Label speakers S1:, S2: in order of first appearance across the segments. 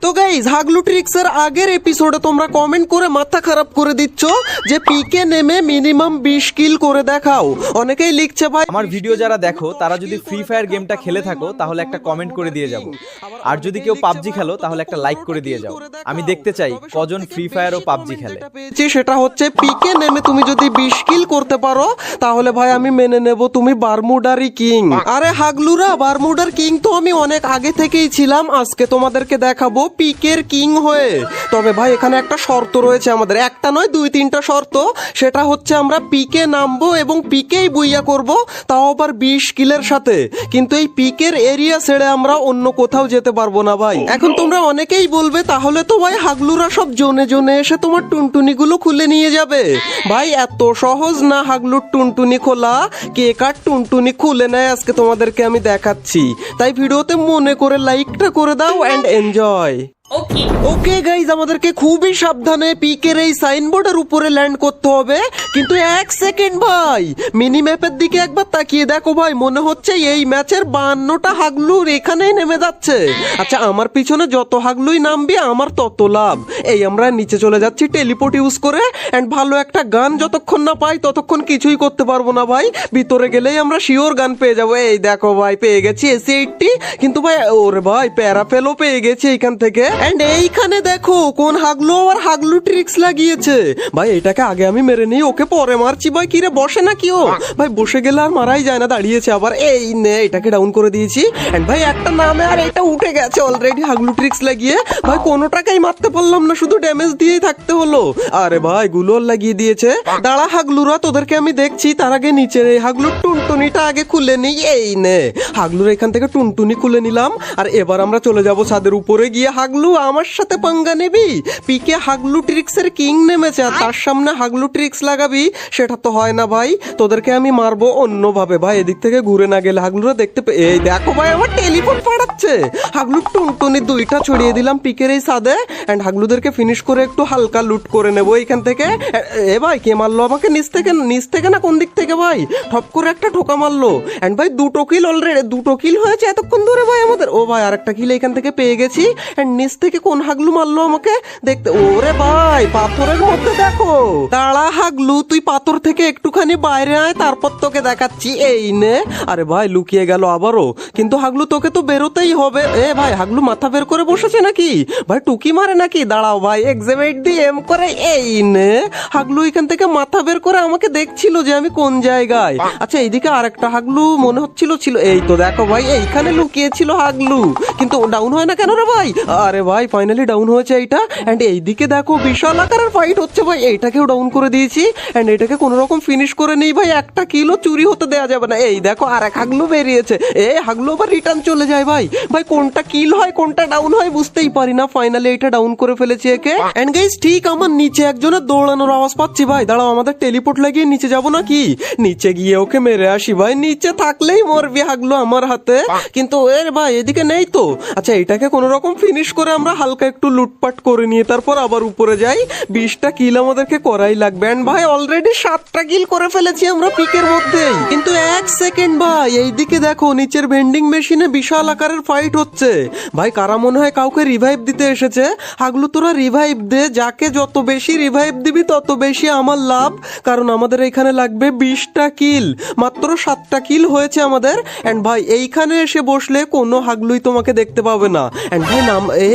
S1: তো গাইস হাগলু ট্রিক্সের আগের এপিসোডে তোমরা কমেন্ট করে মাথা খারাপ করে দিচ্ছ যে পিকে নেমে মিনিমাম 20 কিল করে দেখাও। অনেকেই লিখছে ভাই
S2: আমার ভিডিও যারা দেখো তারা যদি ফ্রি ফায়ার গেমটা খেলে থাকো তাহলে একটা কমেন্ট করে দিয়ে যাও, আর যদি কেউ পাবজি খেলো তাহলে একটা লাইক করে দিয়ে যাও। আমি দেখতে চাই কজন ফ্রি ফায়ার ও পাবজি খেলে।
S1: সেটা হচ্ছে পিকে নেমে তুমি যদি 20 কিল করতে পারো তাহলে ভাই আমি মেনে নেব তুমি বারমুডারি কিং। আরে হাগলুরা, বারমুডার কিং তো আমি অনেক আগে থেকেই ছিলাম, আজকে তোমাদেরকে দেখাবো পিকের কিং হয়ে। তবে ভাই এখানে একটা শর্ত রয়েছে আমাদের, একটা নয় 2-3টা শর্ত। সেটা হচ্ছে আমরা পিকে নামবো এবং পিকেই বুইয়া করব, তাও আবার 20 কিলের সাথে। কিন্তু এই পিকের এরিয়া ছেড়ে আমরা অন্য কোথাও যেতে পারবো না ভাই। এখন তোমরা অনেকেই বলবে তাহলে তো ভাই হাগলুরা সব জোনে জোনে এসে তোমার টুনটুনিগুলো খুলে নিয়ে যাবে। ভাই এত সহজ না হাগলুর টুনটুনি খোলা, কে কার টুনটুনি খুলে নেয় আজকে তোমাদেরকে আমি দেখাচ্ছি। তাই ভিডিওতে মনে করে লাইকটা করে দাও এন্ড এনজয়। ওকে গাইজ, আমাদেরকে খুবই সাবধানে পিকের এই সাইনবোর্ডের উপরে ল্যান্ড করতে হবে। কিন্তু 1 সেকেন্ড ভাই, মিনি ম্যাপের দিকে একবার তাকিয়ে দেখো ভাই, মনে হচ্ছে এই ম্যাচের 52টা হাগলুর এখানেই নেমে যাচ্ছে। আচ্ছা আমার পিছনে যত হাগলুই নামবি আমার তত লাভ। এই আমরা নিচে চলে যাচ্ছি টেলিপোর্ট ইউজ করে, এন্ড ভালো একটা গান যতক্ষণ না পাই ততক্ষণ কিছুই করতে পারবো না ভাই। ভিতরে গেলেই আমরা শিওর গান পেয়ে যাবো। এই দেখো ভাই পেয়ে গেছি SC-80, কিন্তু ভাই ওরে ভাই প্যারাফেলও পেয়ে গেছি এইখান থেকে। এন্ড এইখানে দেখো কোন হাগলু আর হাগলু ট্রিক্স লাগিয়েছে ভাই, এটাকে আগে আমি মেরে নিই, ওকে পরে মারছি ভাই। কিরে বসে না কি ও ভাই? বসে গেলে আর মারাই যায় না, দাঁড়িয়েছে আবার। এই নে এটাকে ডাউন করে দিয়েছি। এন্ড ভাই একটা নামে আর এটা উঠে গেছে অলরেডি হাগলু ট্রিক্স লাগিয়ে। ভাই কোনোটাকেই মারতে পারলাম না, শুধু ড্যামেজ দিয়েই থাকতে হলো। আরে ভাই গুলোর লাগিয়ে দিয়েছে। দাঁড়া হাগলুরা, তোদেরকে আমি দেখছি। তার আগে নিচের এই হাগলুর টুনটুনিটা আগে খুলে নিই। এই নে হাগলুর এখান থেকে টুনটুনি খুলে নিলাম। আর এবার আমরা চলে যাব ছাদের উপরে গিয়ে। হাগলু আমার সাথে পাঙ্গা নেবি? পিকে হাগলু ট্রিক্সের কিং নেমেছে আর তার সামনে হাগলু ট্রিক্স লাগাবি? সেটা তো হয় না ভাই, তোদেরকে আমি মারবো অন্যভাবে। ভাই এদিক থেকে ঘুরে না গেলে হাগলুরা দেখতে এই দেখো ভাই আমার টেলিপোর্ট পাঠাচ্ছে। হাগলুর টুনটুনি 2টা ছড়িয়ে দিলাম পিকের এই ছাদে। এন্ড হাগলুদেরকে ফিনিশ করে একটু হালকা লুট করে নেবো এইখান থেকে। এ ভাই কে মারলো আমাকে? নিচ থেকে না কোন দিক থেকে ভাই? ঠপ করে একটা ঠোকা মারলো। এন্ড ভাই 2টো কিল অলরেডি, 2টো কিল হয়েছে এতক্ষণ ধরে ভাই আমাদের। ও ভাই আরেকটা কিল এখান থেকে পেয়ে গেছি। এন্ড নিচ থেকে কোন হাগলু মারলো আমাকে দেখতে? ওরে ভাই পাথরের মধ্যে দেখো। তাড়া হাগলু, তুই পাথর থেকে একটুখানি বাইরে আয়, তারপর তোকে দেখাচ্ছি। এই নে। আরে ভাই লুকিয়ে গেল আবারও। কিন্তু হাগলু তোকে তো বেরোতেই হবে। এ ভাই হাগলু মাথা বের করে বসেছে নাকি ভাই? টুকি মারে নাকি? দাঁড়াও ভাই এক্সিবিট দিয়ে এম করে। এই নে হাগলু এখান থেকে মাথা বের করে আমাকে দেখছিল যে আমি কোন জায়গায়। আচ্ছা এইদিকে আরেকটা হাগলু মনে হচ্ছিল ছিল। এই তো দেখো ভাই এইখানে লুকিয়েছিল হাগলু, কিন্তু ডাউন হয় না কেন রে ভাই? আরে ভাই ফাইনালি ডাউন হয়েছে এইটা। এন্ড এইদিকে দেখো বিশাল আকারের ফাইট হচ্ছে ভাই, এইটাকেও ডাউন করে দিয়েছি। এন্ড এটাকে কোন রকম ফিনিশ করে নেই ভাই, একটা কিলো চুরি হতে দেওয়া যাবে না। এই দেখো আর এক হাগলু বেরিয়েছে। হাগলু আবার রিটার্ন চলে যায় ভাই। ভাই কোনটা কিল হয় কোনটা ডাউন হয় বুঝতেই পারি না। ফাইনালি এটা ডাউন করে ফেলেছি একে। এন্ড গাইস ঠিক আমার নিচে একজনের দৌড়ানোর আওয়াজ পাচ্ছি ভাই। দাঁড়াও আমাদের টেলিপোর্ট লাগিয়ে নিচে যাবো নাকি? নিচে গিয়ে ওকে মেরে আসি ভাই। নিচে থাকলেই মরবি হাগলু আমার হাতে, কিন্তু এর ভাই এদিকে নেই তো। আচ্ছা এটাকে কোন রকম ফিনিশ করে আমরা হালকা একটু লুটপাট করে নিয়ে তারপর আবার উপরে যাই। 20টা কিল আমাদেরকে করাই লাগবে। এন্ড ভাই অলরেডি 7টা কিল করে ফেলেছি আমরা পিকের মধ্যেই। কিন্তু 1 সেকেন্ড ভাই, এইদিকে দেখো নিচের ভেন্ডিং মেশিনে বিশাল আকারের ফাইট হচ্ছে ভাই। কারা মনে হয় কাউকে রিভাইভ দিতে এসেছে। হাগলু তোরা রিভাইভ দে, যাকে যত বেশি রিভাইভ দিবি তত বেশি আমার লাভ, কারণ আমাদের এখানে লাগবে 20টা কিল। মাত্র 7টা কিল হয়েছে আমাদের। এন্ড ভাই এইখানে এসে বসলে কোনো হাগলুই তোমাকে দেখতে পাবে না। এন্ড ভাই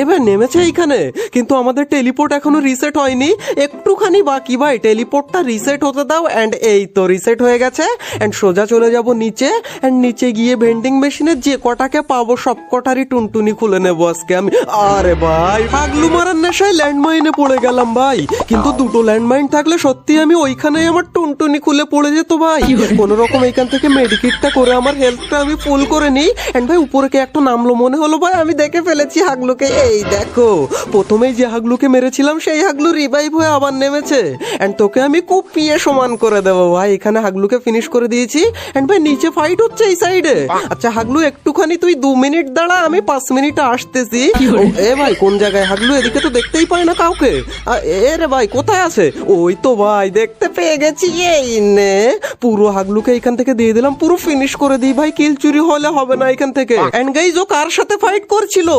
S1: এবার নেমেছে এইখানে, কিন্তু আমাদের টেলিপোর্ট এখনো রিসেট হয়নি, একটুখানি বাকি ভাই। টেলিপোর্টটা রিসেট হতে দাও। এন্ড এই তো রিসেট হয়ে গেছে। এন্ড সোজা চলে যাব নিচে। এন্ড নিচে গিয়ে ভেন্ডিং মেশিনে যে কটাকে পাবো সব কটারই টুনটুনি খুলে নেবো আজকে আমি। আরে ভাই হাগলু মারার নেশায় ল্যান্ডমাইনে পড়ে গেলাম ভাই, কিন্তু 2টো ল্যান্ডমাইন থাকলে সত্যি আমি ওইখানেই আমার টুনটুনি খুলে পড়ে যেত ভাই। কোন রকম এইখান থেকে মেডিকেটটা করে আমার হেলথটা আমি ফুল করে নিই। এন্ড ভাই উপরে কে একটা নামলো মনে হলো ভাই, আমি দেখে ফেলেছি হাগলুকে। এই দেখো প্রথমেই যে হাগলুকে মেরেছিলাম সেই হাগলু রিভাইভ হয়ে আবার নেমেছে। এন্ড তোকে আমি খুব পিয়ে সমান করে দেবো ভাই। এখানে হাগলুকে ফিনিশ করে দিয়েছি। এন্ড ভাই নিচে ফাইট হচ্ছে এই সাইডে। আচ্ছা হাগলু একটুখানি তুই 2 মিনিট দাঁড়া, আমি 5 মিনিটে আসতেছি। এ ভাই কোন জায়গায় হাগলু? এদিকে তো দেখতেই পাই না কাউকে। এ রে ভাই কোথায় আছে? ওই তো ভাই দেখতে পেয়ে গেছি। এই নে পুরো হাগলুকে এখান থেকে দিয়ে দিলাম, পুরো ফিনিশ করে দিই ভাই। কিল চুরি হলে হবে না এখান থেকে। এন্ড গাইজ ও কার সাথে ফাইট করছিল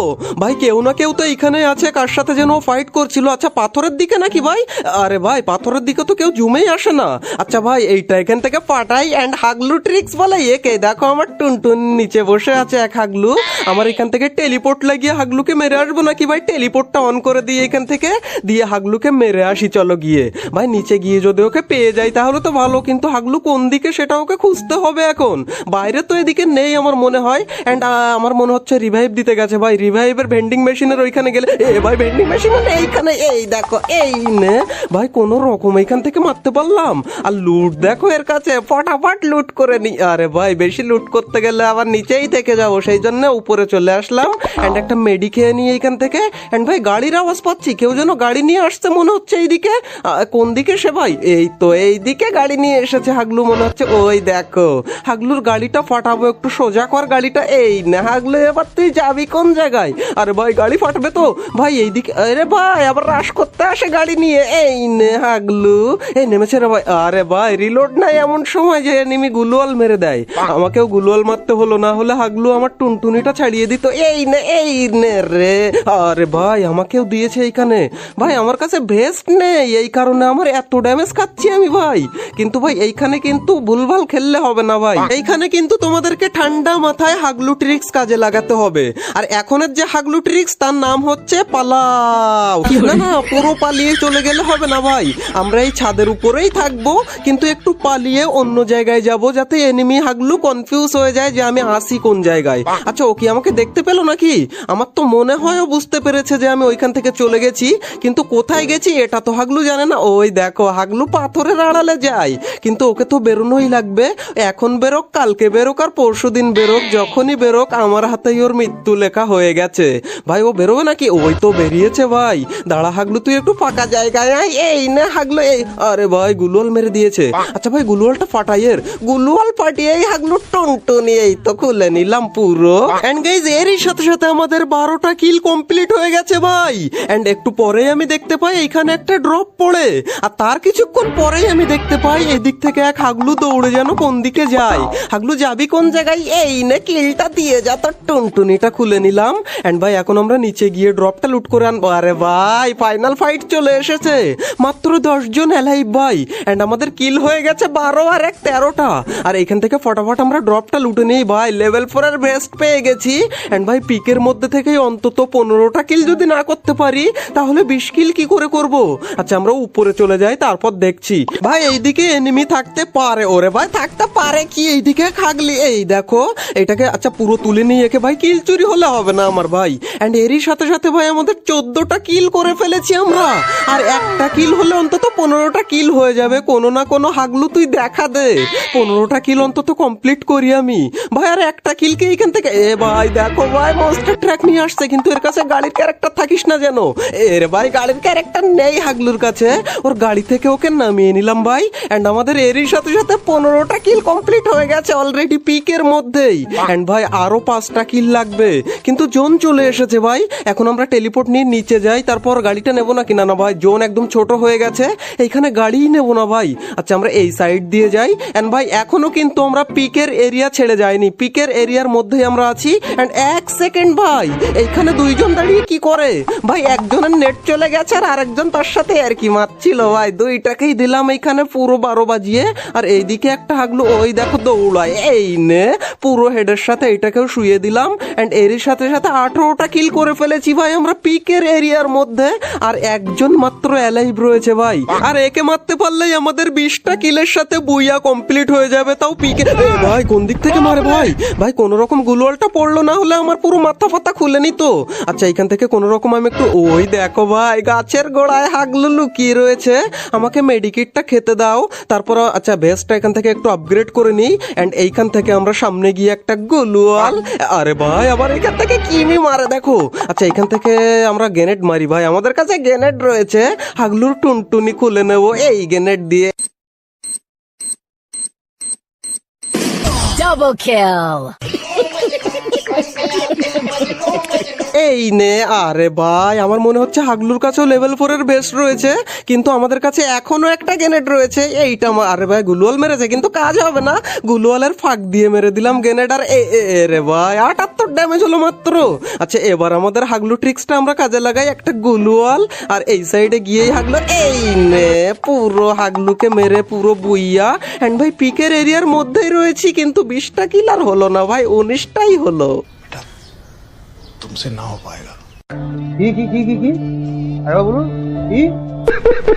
S1: ভাই? কেউ না কেউ কেউ তো এখানে আছে, কার সাথে যেন ফাইট করছিল। আচ্ছা পাথরের দিকে নাকি ভাই? আরে ভাই পাথরের দিকে তো কেউ জুমেই আসে না। আচ্ছা ভাই এইটা এখান থেকে পাঠাই অ্যান্ড হাগলু ট্রিক্স বলে একে দেখো, আমার টুনটুন নিচে বসে আছে এক হাগলু। আমার এখান থেকে টেলিপোর্ট লাগিয়ে হাগলুকে মেরে আসবো নাকি ভাই? টেলিপোর্টটা অন করে দিয়ে এখান থেকে দিয়ে হাগলুকে মেরে আসি, চলো গিয়ে ভাই নিচে গিয়ে যদি ওকে পেয়ে যাই তাহলে তো ভালো, কিন্তু হাগলু কোন দিকে সেটা ওকে খুঁজতে হবে এখন। বাইরে তো এদিকে নেই আমার মনে হয়, অ্যান্ড আমার মনে হচ্ছে রিভাইভ দিতে গেছে ভাই। রিভাইভের ভেন্ডিং মেশিনের ওইখানে গেলে ভাই ভেন্ডিং মেশিন এইখানে, এই দেখো এই নে ভাই, কোনো রকম এখান থেকে মারতে পারলাম। আর লুট দেখো এর কাছে, ফটাফট লুট করে নি। আরে ভাই বেশি লুট করতে গেলে আবার নিচেই থেকে যাবো, সেই জন্য উপরে চলে আসলাম অ্যান্ড একটা মেডি খেয়ে নিয়ে এখান থেকে। অ্যান্ড ভাই গাড়ির আওয়াজ পাচ্ছি, কেউ যেন গাড়ি নিয়ে আসছে মনে হচ্ছে এইদিকে। কোন দিকে সে ভাই? এই তো এইদিকে গাড়ি নিয়ে এসেছে হাগলু মনে হচ্ছে। ওই দেখো হাগলুর গাড়িটা ফাটাবো, একটু সোজা কর গাড়িটা। এই না হাগলু, এবার তুই যাবি কোন জায়গায়? আরে ভাই গাড়ি ফাটবে তো ভাই এইদিকে। আরে ভাই আবার রাশ করতে আসে গাড়ি নিয়ে। এই নে হাগলু, এই নেমেছে রে ভাই। আরে ভাই রিলোড নাই এমন সময় যে এনিমি গুলওয়াল মেরে দেয়। আমাকেও গুলওয়াল মারতে হলো, না হলে হাগলু আমার টুনটুনিটা ছাড়িয়ে দিত। এই নে রে। আরে ভাই আমাকেও দিয়েছে এইখানে। ভাই আমার কাছে ভেস্ট নেই, এই কারণে আমার এত ড্যামেজ খাচ্ছি আমি ভাই। কিন্তু ভাই এইখানে কিন্তু ভুলভাল খেললে হবে না ভাই, এইখানে কিন্তু তোমাদেরকে ঠান্ডা মাথায় হাগলু ট্রিক্স কাজে লাগাতে হবে। আর এখনের যে হাগলু ট্রিক্স তার নাম হচ্ছে পালাও। না পুরো পালিয়ে চলে গেলে হবে না ভাই, আমরা এই ছাদের উপরেই থাকবো, কিন্তু একটু পালিয়ে অন্য জায়গায় যাব, যাতে এনিমি হাগলু কনফিউজ হয়ে যায় যে আমি আসি কোন জায়গায়। আচ্ছা ও কি আমাকে দেখতে পেলো নাকি? আমার তো মনে হয় ও বুঝতে পেরেছে যে আমি ওইখান থেকে চলে গেছি, কিন্তু কোথায় গেছি এটা তো হাগলু জানে না। ওই দেখো হাগলু পাথরের আড়ালে যায়, কিন্তু ওকে তো বেরোনোই লাগবে। এখন বেরোক, কালকে বেরোক, আর পরশুদিন বেরোক, যখনই বেরোক আমার হাতেই ওর মৃত্যু লেখা হয়ে গেছে। ভাই ও বেরোবে নাকি? ওই তো বেরিয়েছে ভাই। দাঁড়া হাগলু তুই একটু ফাঁকা জায়গায় আয়। এই না হাগলু এই, আরে ভাই গুলওয়াল মেরে দিয়েছে। আচ্ছা ভাই গুলওয়ালটা ফাটাইয়ের, গুলওয়াল ফাটিয়েই হাগলু টুনটুনি এই তো খুলে নিলাম পুরো। এন্ড গাইজ এরই সাথে সাথে আমাদের 12টা কিল কমপ্লিট হয়ে গেছে ভাই। এন্ড একটু পরেই আমি দেখতে পাই এখানে একটা ড্রপ পড়ে, আর তার কিছুক্ষণ পরেই আমি দেখতে পাই এদিক থেকে এক হাগলু দৌড়ে যেন কোন দিকে যায়। হাগলু যাবি কোন জায়গায়? এই নে কিলটা দিয়ে যা, তোর টুনটুনিটা খুলে নিলাম। এন্ড ভাই এখন আমরা নিচে গিয়ে ড্রপটা লুট করে আনবো। আরে ভাই ফাইনাল ফাইট চলে এসেছে, মাত্র 10 জন অ্যালাইভ ভাই। এন্ড আমাদের কিল হয়ে গেছে 12 আর 1 13টা। আর এখান থেকে ফটাফট আমরা ড্রপটা লুটে নিই ভাই, লেভেল 4 এর বেস্ট পেয়ে গেছি। এন্ড ভাই পিকের মধ্যে থেকে অন্তত 15টা কিল যদি না করতে পারি তাহলে 20 কিল কি করে করব? আচ্ছা আমরা উপরে চলে যাই, তারপর দেখছি। ভাই এইদিকে এনিমি থাকতে পারে। ওরে ভাই থাকতে পারে কি, এইদিকে খাগলি এই দেখো এটাকে। আচ্ছা পুরো তুলে নিয়ে একে ভাই, কিল চুরি হলে হবে না আমার ভাই। এন্ড এরই সাথে সাথে ভাই আমাদের 14টা কিল করে ফেলেছি আমরা, আর একটা কিল হলে অন্তত 15টা কিল হয়ে যাবে। কোনো না কোনো হাগলু তুই দেখা দে, 15টা কিল অন্তত কমপ্লিট করি আমি ভাই। আর একটা কিলকে এইখান থেকে ভাই দেখো ভাই মনস্টার ট্র্যাক নিয়ে আসছে, কিন্তু এর কাছে গাড়ির ক্যারেক্টার থাকিস না যেন। এর ভাই গাড়ির ক্যারেক্টার নেই হাগলুর কাছে, ওর গাড়ি থেকে ওকে নামিয়ে নিলাম ভাই। এন্ড আমাদের এরই সাথে সাথে 15টা কিল কমপ্লিট হয়ে গেছে অলরেডি পিকের মধ্যেই। এন্ড ভাই আরো 5টা কিল লাগবে, কিন্তু জোন চলে এসেছে ভাই। এখন আমরা টেলিপোর্ট নিয়ে নিচে যাই, তারপর গাড়িটা নেবো নাকি না ভাই, জোন একদম ছোট হয়ে গেছে, এইখানে গাড়িই নেবো না ভাই। আচ্ছা আমরা এই সাইড দিয়ে যাই। এন্ড ভাই এখনো কিন্তু আমরা পিকের এরিয়া ছেড়ে যাইনি, পিকের এরিয়ার মধ্যেই আমরা আছি। এন্ড 1 সেকেন্ড ভাই, এইখানে 2 জন দাঁড়িয়ে কি করে ভাই? একজনের নেট চলে গেছে আর আরেকজন তার সাথে আর কি মারছিল ভাই। 2টাকেই দিলাম এইখানে পুরো 12 বাজিয়ে। আর এইদিকে একটা হাগলু ওই দেখো দৌড়ায়, এই নে পুরো হেডের সাথে এটাকেও শুয়ে দিলাম। এন্ড এরই সাথে সাথে 18টা কিল করে ফেলেছি ভাই আমরা পিকের এরিয়ার মধ্যে, আর একজন মাত্র অ্যালাইভ রয়েছে ভাই। আর একে মারতে পারলেই আমাদের 20টা কিলের সাথে বুইয়া কমপ্লিট হয়ে যাবে, তাও পিকে। ভাই কোন দিক থেকে মারে ভাই? ভাই কোন রকম গুলওয়ালটা পড়লো, না হলে আমার পুরো মাথা ফাতা খুলে নিত। আচ্ছা এখান থেকে কোন রকম আমি একটু, ওই দেখো ভাই গাছের গোড়ায় হাগলু লুকিয়ে রয়েছে, আমাকে মেডিকেটটা খেতে দাও। তারপর আচ্ছা ভেস্টটা এখান থেকে একটু আপগ্রেড করে নিই। এন্ড এইখান থেকে আমরা সামনে গিয়ে একটা গুলওয়াল, আরে ভাই আবার এখান থেকে কিমি মারে দেখো। আচ্ছা এখান থেকে আমরা গ্রেনেড মারি ভাই, আমাদের কাছে গ্রেনেড রয়েছে। হাগলুর টুনটুনি খুলে নেবো এই গ্রেনেড দিয়ে।
S3: Double kill!
S1: এই নে। আরে ভাই আমার মনে হচ্ছে হাগলুর কাছেও লেভেল 4 এর বেস্ট রয়েছে, কিন্তু আমাদের কাছে এখনো একটা গ্রেনেড রয়েছে এইটা। আরে ভাই গুলওয়াল মেরেছে কিন্তু কাজ হবে না, গুলওয়ালের ফাঁক দিয়ে মেরে দিলাম গ্রেনেড। আর রে ভাই 78 ড্যামেজ হলো মাত্র। আচ্ছা এবার আমাদের হাগলু ট্রিক্সটা আমরা কাজে লাগাই, একটা গুলুয়াল আর এই সাইডে গিয়েই হাগলু, এই নে পুরো হাগলুকে মেরে পুরো বুইয়া। এন্ড ভাই পিকের এরিয়ার মধ্যেই রয়েছি, কিন্তু 20টা কিল আর হলো না ভাই, 19টাই হলো।
S3: तुमसे ना हो पाएगा।
S4: কি আরে বলুন কি